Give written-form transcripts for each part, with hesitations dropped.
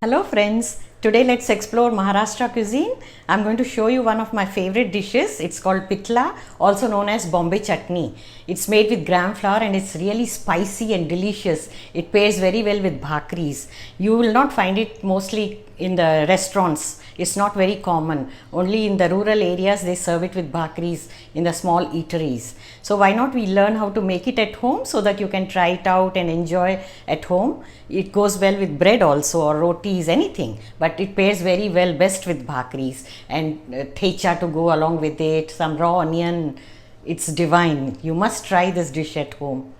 Hello friends, today let's explore Maharashtra cuisine. I'm going to show you one of my favorite dishes. It's called Pitla, also known as Bombay Chutney. It's made with gram flour and it's really spicy and delicious. It pairs very well with bhakris. You will not find it mostly in the restaurants. It's not very common. Only in the rural areas they serve it with bhakris in the small eateries. So why not we learn how to make it at home so that you can try it out and enjoy at home. It goes well with bread also or rotis, anything. But it pairs very well best with bhakris and thecha to go along with it, some raw onion. It's divine. You must try this dish at home.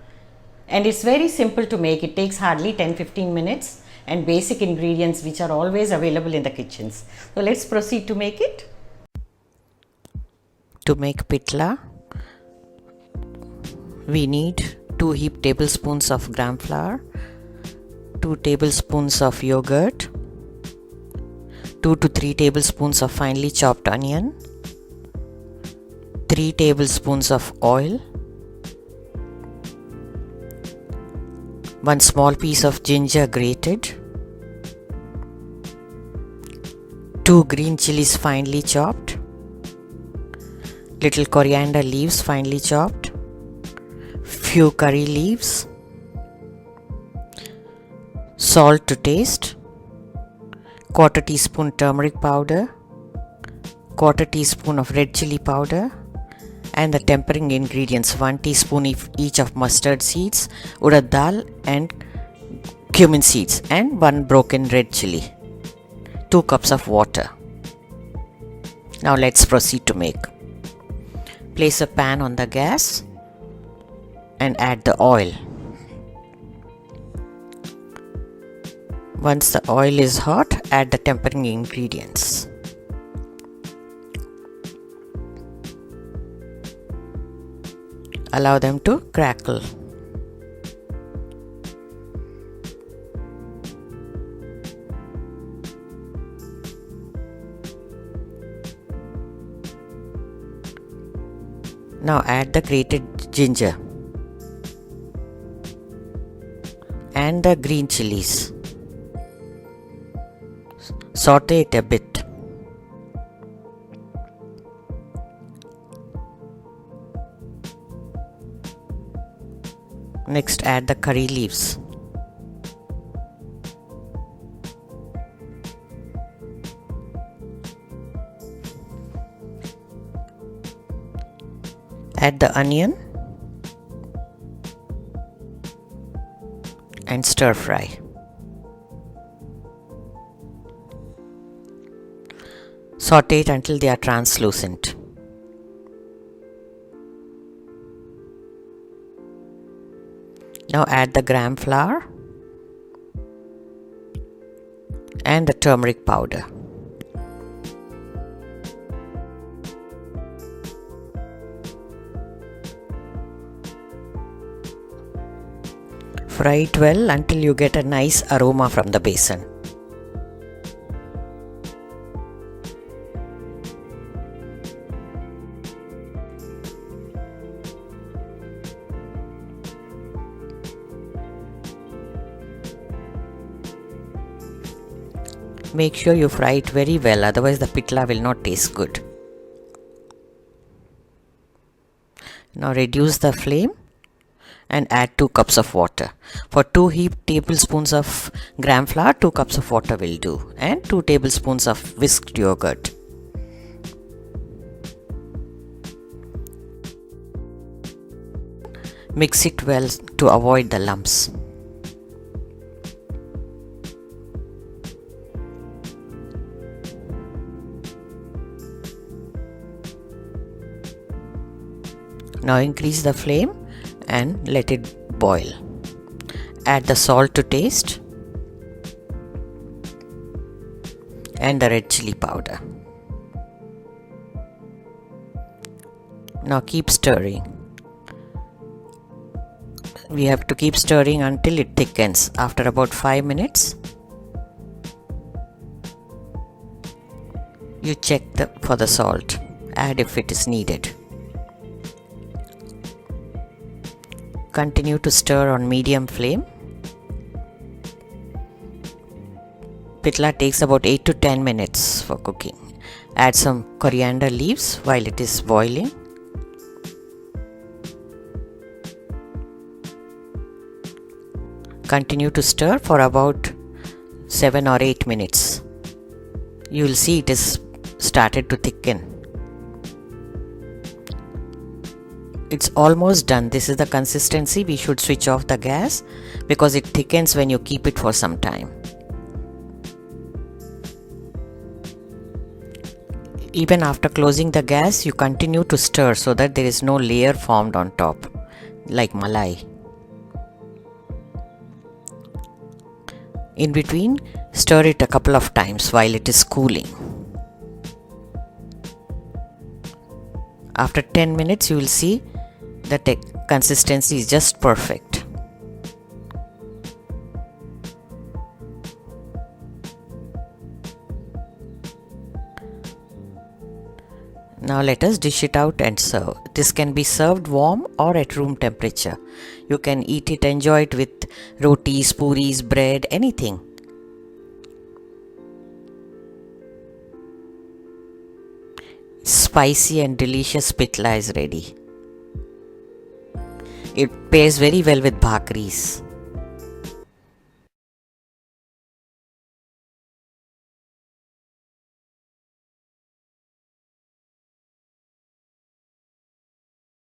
And it's very simple to make. It takes hardly 10-15 minutes and basic ingredients which are always available in the kitchens. So let's proceed to make it. To make pitla, we need 2 heaped tablespoons of gram flour, 2 tablespoons of yogurt, 2 to 3 tablespoons of finely chopped onion, 3 tablespoons of oil, 1 small piece of ginger grated, 2 green chillies finely chopped, little coriander leaves finely chopped, few curry leaves, salt to taste, quarter teaspoon turmeric powder, quarter teaspoon of red chilli powder, and the tempering ingredients 1 teaspoon each of mustard seeds, urad dal and cumin seeds, and 1 broken red chilli, 2 cups of water. Now let's proceed to make. Place a pan on the gas and add the oil. Once the oil is hot, add the tempering ingredients. Allow them to crackle. Now add the grated ginger and the green chilies. Saute it a bit. Next add the curry leaves. Add the onion and stir fry. Saute it until they are translucent. Now add the gram flour and the turmeric powder. Fry it well until you get a nice aroma from the besan. Make sure you fry it very well, otherwise the pitla will not taste good. Now reduce the flame and add 2 cups of water. For 2 heaped tablespoons of gram flour, 2 cups of water will do, and 2 tablespoons of whisked yogurt. Mix it well to avoid the lumps. Now increase the flame and let it boil. Add the salt to taste and the red chilli powder. Now keep stirring. We have to keep stirring until it thickens. After about 5 minutes, you check for the salt. Add if it is needed. Continue to stir on medium flame Pitla takes about 8 to 10 minutes for cooking. Add some coriander leaves while it is boiling. Continue to stir for about 7 or 8 minutes. You will see it is started to thicken. It's almost done. This is the consistency. We should switch off the gas because it thickens when you keep it for some time. Even after closing the gas, you continue to stir so that there is no layer formed on top, like malai. In between, stir it a couple of times while it is cooling. After 10 minutes, you will see the consistency is just perfect. Now let us dish it out and serve. This can be served warm or at room temperature. You can eat it, enjoy it with rotis, puris, bread, anything. Spicy and delicious pitla is ready. It pairs very well with bhakris.